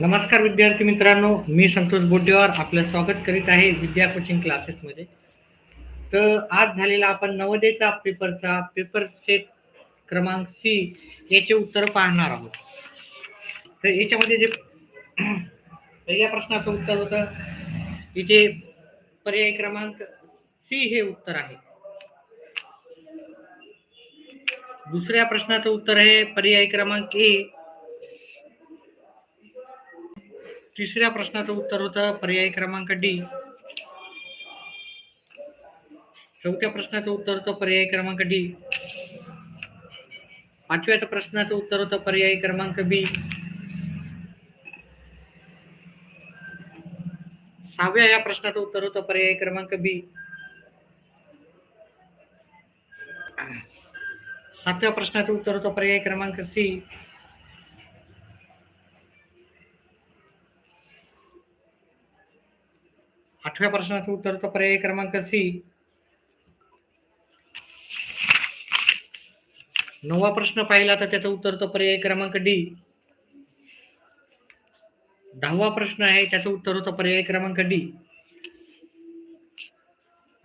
नमस्कार विद्यार्थी मित्रांनो, मी संतोष बोड्डेवार आपलं स्वागत करीत आहे विद्या कोचिंग क्लासेसमध्ये. तर आज झालेला आपण नवोदयचा पेपरचा पेपर सेट क्रमांक सी याचे उत्तर पाहणार आहोत. तर याच्यामध्ये जे पहिल्या प्रश्नाचं उत्तर होतं, इथे पर्याय क्रमांक सी हे उत्तर आहे. दुसऱ्या प्रश्नाचं उत्तर आहे पर्याय क्रमांक ए. तिसऱ्या प्रश्नाचं उत्तर होतं पर्याय क्रमांक डी. चौथ्या प्रश्नाचं उत्तर होतं पर्याय क्रमांक डी. पाचव्या प्रश्नाचं उत्तर होतं पर्याय क्रमांक बी. सहाव्या या प्रश्नाचं उत्तर होतं पर्याय क्रमांक बी. सातव्या प्रश्नाचं उत्तर होतं पर्याय क्रमांक सी. आठव्या प्रश्नाचं उत्तर होतं पर्याय क्रमांक सी. नववा प्रश्न पाहिला तर त्याचं उत्तर होतं पर्याय क्रमांक डी. 10वा प्रश्न आहे त्याचं उत्तर होतं पर्याय क्रमांक डी.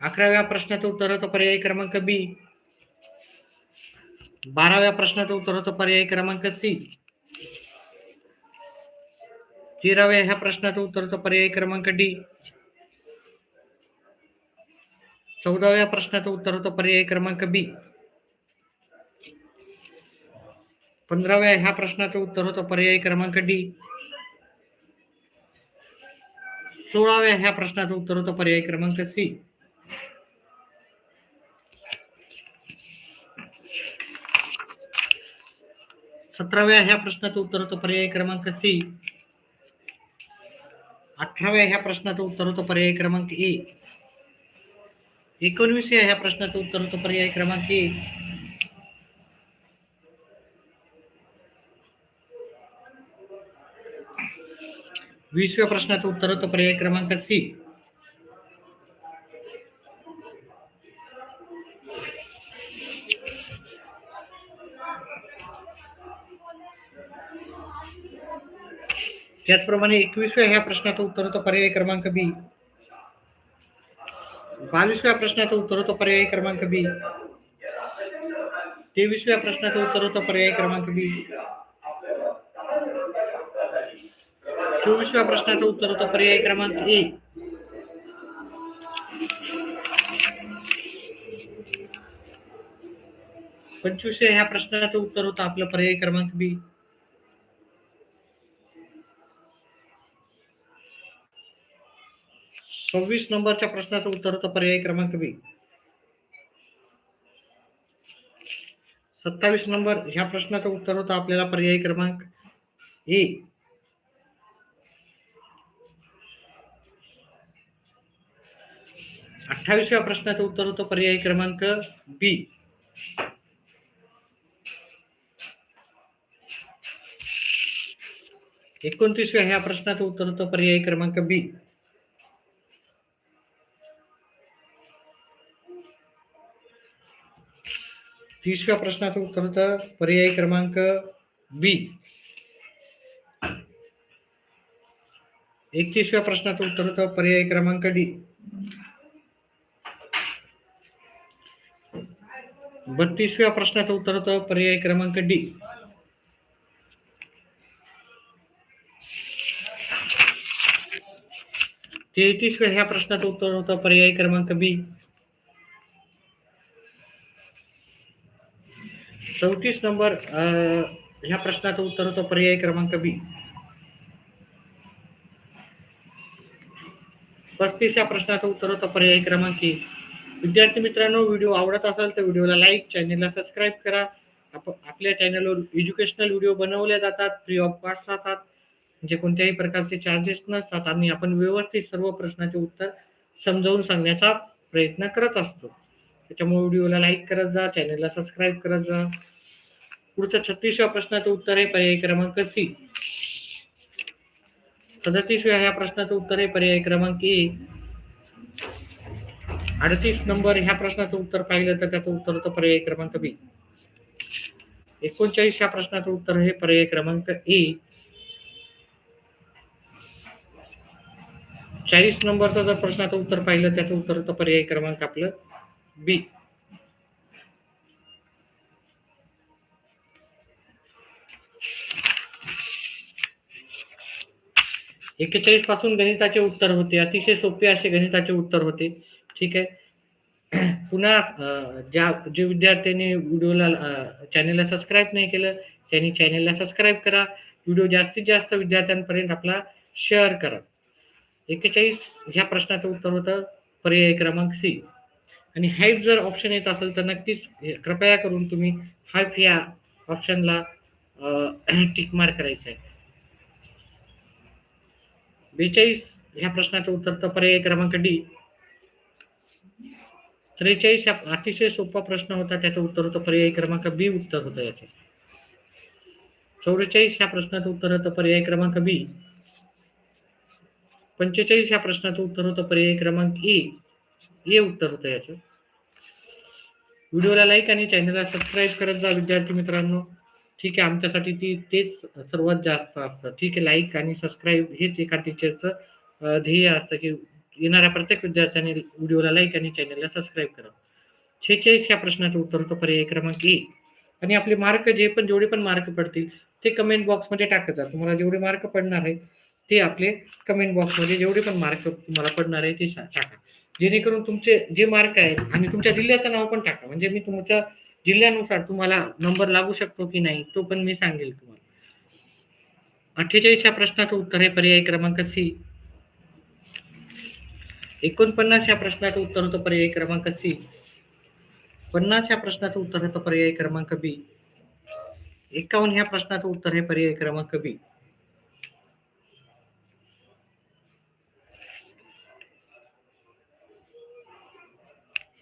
11व्या प्रश्नाचं उत्तर होतं पर्याय क्रमांक बी. 12व्या प्रश्नाचं उत्तर होतं पर्याय क्रमांक सी. 13व्या ह्या प्रश्नाचं उत्तर होतं पर्याय क्रमांक डी. 14व्या प्रश्नाचं उत्तर होतं पर्याय क्रमांक बी. 15व्या ह्या प्रश्नाचं उत्तर होतं पर्याय क्रमांक डी. 16व्या ह्या प्रश्नाचं उत्तर होतं पर्याय क्रमांक सी. 17व्या ह्या प्रश्नाचं उत्तर होतं पर्याय क्रमांक सी. 18व्या ह्या प्रश्नाचं उत्तर होतं पर्याय क्रमांक ए. 19व्या ह्या प्रश्नाचं उत्तर होतं पर्याय क्रमांक ए. 20व्या प्रश्नाचं उत्तर होतं पर्याय क्रमांक सी. 21व्या ह्या प्रश्नाचं उत्तर होतं पर्याय क्रमांक बी. 22व्या प्रश्नाचं उत्तर होतं पर्याय क्रमांक बी. 23व्या प्रश्नाचं उत्तर होतं पर्याय क्रमांक बी. 24व्या प्रश्नाचं उत्तर होतं पर्याय क्रमांक ए. 25व्या ह्या प्रश्नाचं उत्तर होतं आपलं पर्याय क्रमांक बी. 26 नंबरच्या प्रश्नाचं उत्तर होतं पर्याय क्रमांक बी. 27 नंबर ह्या प्रश्नाचं उत्तर होतं आपल्याला पर्याय क्रमांक ए. 28व्या प्रश्नाचं उत्तर होतं पर्याय क्रमांक बी. 29व्या ह्या प्रश्नाचं उत्तर होतं पर्याय क्रमांक बी. 30व्या प्रश्नाचं उत्तर होतं पर्याय क्रमांक बी. 31व्या प्रश्नाचं उत्तर होतं पर्याय क्रमांक डी. 32व्या प्रश्नाचं उत्तर होतं पर्याय क्रमांक डी. 33व्या ह्या प्रश्नाचं उत्तर होतं पर्याय क्रमांक बी. 34 नंबर ह्या प्रश्नाचं उत्तर होतं पर्याय क्रमांक बी. 35 या प्रश्नाचं उत्तर होतं पर्याय क्रमांक ए. विद्यार्थी मित्रांनो, व्हिडिओ आवडत असेल तर व्हिडिओला लाईक, चॅनलला सबस्क्राईब करा. आपल्या चॅनलवर एज्युकेशनल व्हिडिओ बनवले जातात, फ्री ऑफ कॉस्ट राहतात, म्हणजे कोणत्याही प्रकारचे चार्जेस नसतात आणि आपण व्यवस्थित सर्व प्रश्नाचे उत्तर समजावून सांगण्याचा प्रयत्न करत असतो. त्याच्यामुळे व्हिडिओला लाईक करत जा, चॅनलला सबस्क्राईब करत जा. पुढचं 36व्या प्रश्नाचं उत्तर आहे पर्याय क्रमांक सी. 37व्या ह्या प्रश्नाचं उत्तर आहे पर्याय क्रमांक ए. 38 नंबर ह्या प्रश्नाचं उत्तर पाहिलं तर त्याचं उत्तर होतं पर्याय क्रमांक बी. 39 ह्या प्रश्नाचं उत्तर आहे पर्याय क्रमांक ए. 40 नंबरचा जर प्रश्नाचं उत्तर पाहिलं त्याचं उत्तर होतं पर्याय क्रमांक आपलं बी. 41 पासून गणिताचे उत्तर होते. अतिशय सोपे असे गणिताचे उत्तर होते. ठीक आहे. पुन्हा जे विद्यार्थ्यांनी व्हिडिओला चॅनलला सबस्क्राईब नाही केलं, त्यांनी चॅनलला सबस्क्राईब करा. व्हिडिओ जास्तीत जास्त विद्यार्थ्यांपर्यंत आपला शेअर करा. 41 ह्या प्रश्नाचं उत्तर होतं पर्याय क्रमांक सी. आणि हाईप जर ऑप्शन येत असेल तर नक्कीच कृपया करून तुम्ही हाईप या ऑप्शनला टिक मार्क करायचं आहे. 42 ह्या प्रश्नाचं उत्तर तर पर्याय क्रमांक डी. 43 हा अतिशय सोपा प्रश्न होता, त्याचं उत्तर होतं पर्याय क्रमांक बी उत्तर होतं याचं. 44 ह्या प्रश्नाचं उत्तर होतं पर्याय क्रमांक बी. 45 ह्या प्रश्नाचं उत्तर होतं पर्याय क्रमांक ए. ए उत्तर होतं याचं. व्हिडिओला लाईक आणि चॅनलला सबस्क्राईब करत जा विद्यार्थी मित्रांनो. ठीक आहे, आमच्यासाठी तेच सर्वात जास्त असतं. ठीक आहे, लाईक आणि सबस्क्राईब हेच एका टीचरचं ध्येय असतं की येणाऱ्या प्रत्येक विद्यार्थ्याने व्हिडिओला लाईक आणि चॅनलला सबस्क्राईब करा. 46 ह्या प्रश्नाचं उत्तर होतं पर्याय क्रमांक ए. आणि आपले मार्क जेवढे पण मार्क पडतील ते कमेंट बॉक्समध्ये टाकत जा. तुम्हाला जेवढे मार्क पडणार आहेत ते आपले कमेंट बॉक्समध्ये जेवढे पण मार्क तुम्हाला पडणार आहे ते टाका. जेणेकरून तुमचे जे मार्क आहेत आणि तुमच्या जिल्ह्याचं नाव पण टाका. म्हणजे मी तुमच्या जिल्ह्यानुसार तुम्हाला नंबर लागू शकतो की नाही तो पण मी सांगेल तुम्हाला. 48 ह्या प्रश्नाचं उत्तर आहे पर्याय क्रमांक सी. 49 ह्या प्रश्नाचं उत्तर होतं पर्याय क्रमांक सी. 50 ह्या प्रश्नाचं उत्तर होतं पर्याय क्रमांक बी. 51 ह्या प्रश्नाचं उत्तर आहे पर्याय क्रमांक बी.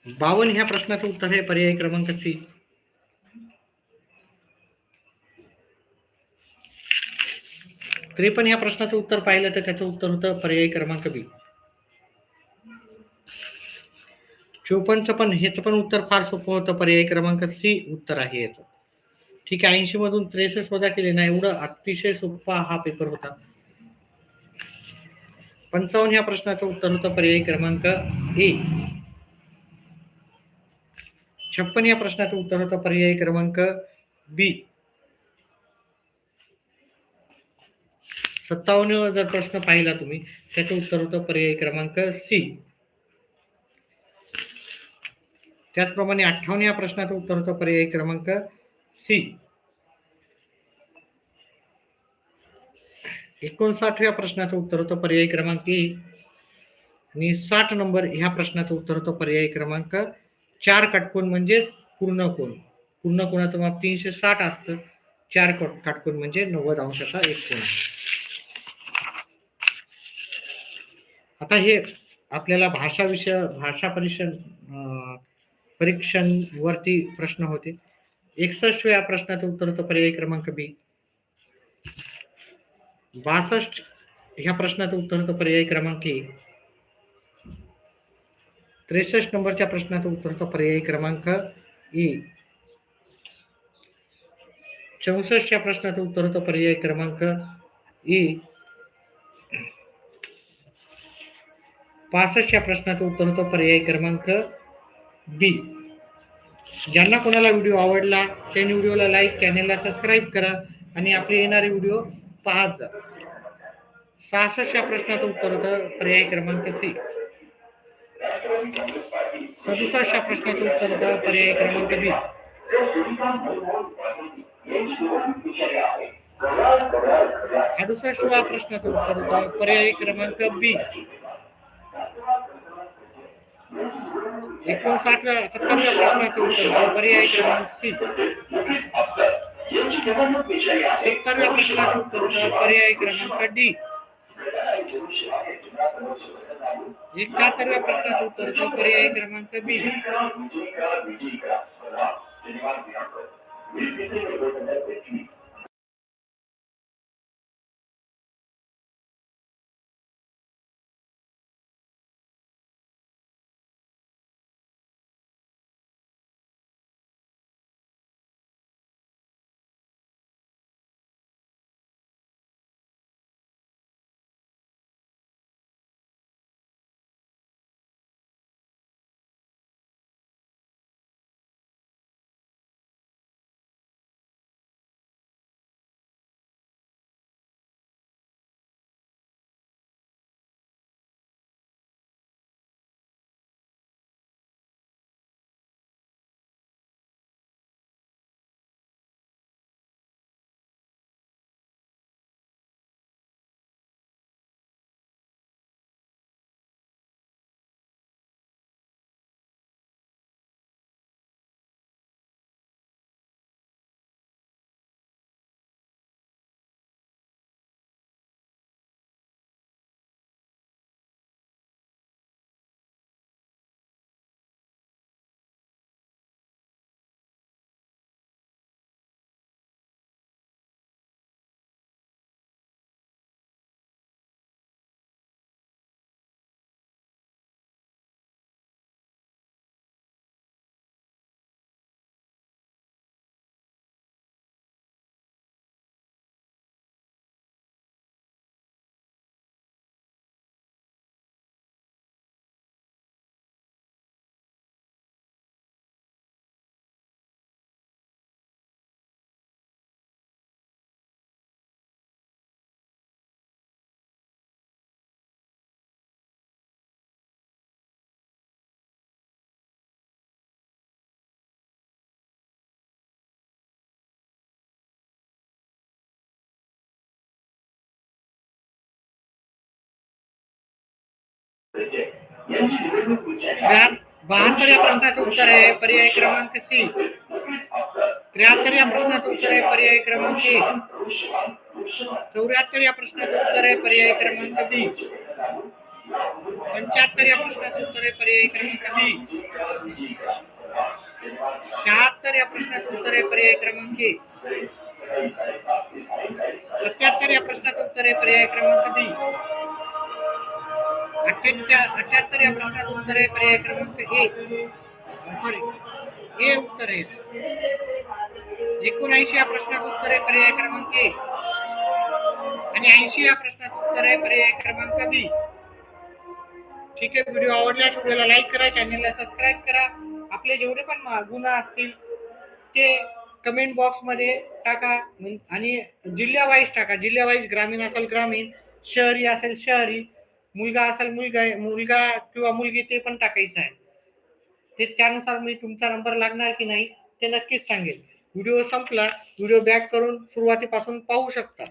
52 ह्या प्रश्नाचं उत्तर आहे पर्याय क्रमांक सी. 53 ह्या प्रश्नाचं उत्तर पाहिलं तर त्याचं उत्तर होतं पर्याय क्रमांक बी. 54चं पण ह्याचं पण उत्तर फार सोपं होतं, पर्याय क्रमांक सी उत्तर आहे याचं. ठीक आहे, 80 मधून 63 वजा केले ना, एवढं अतिशय सोपा हा पेपर होता. 55 ह्या प्रश्नाचं उत्तर होतं पर्याय क्रमांक ए. 56 या प्रश्नाचं उत्तर होतं पर्याय क्रमांक बी. 57 जर प्रश्न पाहिला तुम्ही त्याचं उत्तर होतं पर्याय क्रमांक सी. त्याचप्रमाणे 58 या प्रश्नाचं उत्तर होतं पर्याय क्रमांक सी. 59व्या प्रश्नाचं उत्तर होतं पर्याय क्रमांक ए. आणि 60 नंबर ह्या प्रश्नाचं उत्तर होतं पर्याय क्रमांक 4 काटकोन म्हणजे पूर्ण कोन. पूर्ण कोनाचं माप 360 असतं. 4 काटकोन म्हणजे 90 अंशाचा एक कोन. आता हे आपल्याला भाषा परीक्षण वरती प्रश्न होते. 61व्या प्रश्नाचं उत्तर होतं पर्याय क्रमांक बी. 62 ह्या प्रश्नाचं उत्तर होतं पर्याय क्रमांक ए. 63 नंबरच्या प्रश्नाचं उत्तर होतं पर्याय क्रमांक ए. 64 या प्रश्नाचं उत्तर होतं पर्याय क्रमांक ए. 65 या प्रश्नाचं उत्तर होतं पर्याय क्रमांक बी. ज्यांना कोणाला व्हिडिओ आवडला त्यांनी व्हिडिओला लाईक, चॅनेलला सबस्क्राईब करा आणि आपले येणारे व्हिडिओ पाहत जा. 66 या प्रश्नाचं उत्तर होतं पर्याय क्रमांक सी. 67 या प्रश्नाचं उत्तर होतं पर्याय क्रमांक बी. 68व्या प्रश्नाचं उत्तर होतं पर्याय क्रमांक बी. 70व्या प्रश्नाचं उत्तर होतं पर्याय क्रमांक सी. 70व्या प्रश्नाचं उत्तर होतं पर्याय क्रमांक डी. 71व्या प्रश्नाचं उत्तर होतं पर्याय क्रमांक बी. 72 या प्रश्नाचं उत्तर आहे पर्याय क्रमांक सी. 73 या प्रश्नाचं उत्तर आहे पर्याय क्रमांक ए. 74 या प्रश्नाचं उत्तर आहे पर्याय क्रमांक बी. 75 या प्रश्नाचं उत्तर आहे पर्याय क्रमांक बी. 76 या प्रश्नाचं उत्तर आहे पर्याय क्रमांक ए. 77 या प्रश्नाचं उत्तर आहे पर्याय क्रमांक बी. 78 या प्रश्नाचं उत्तर आहे पर्याय क्रमांक ए. सॉरी ए उत्तर आहे. 79 या प्रश्नाचं उत्तर आहे पर्याय क्रमांक ए. आणि 80 या प्रश्नाचं उत्तर आहे पर्याय क्रमांक बी. ठीक आहे, व्हिडिओ आवडल्यास व्हिडिओला लाईक करा, चॅनलला सबस्क्राईब करा. आपले जेवढे पण गुण असतील ते कमेंट बॉक्स मध्ये टाका आणि जिल्हा वाईज टाका. जिल्हा वाईज ग्रामीण असेल ग्रामीण, शहरी असेल शहरी, मुलगा असेल मुलगा किंवा मुलगी ते पण टाकायचं आहे. ते त्यानुसार मी तुमचा नंबर लागणार की नाही ते नक्कीच सांगेल. व्हिडिओ संपला, व्हिडिओ बॅक करून सुरुवातीपासून पाहू शकता.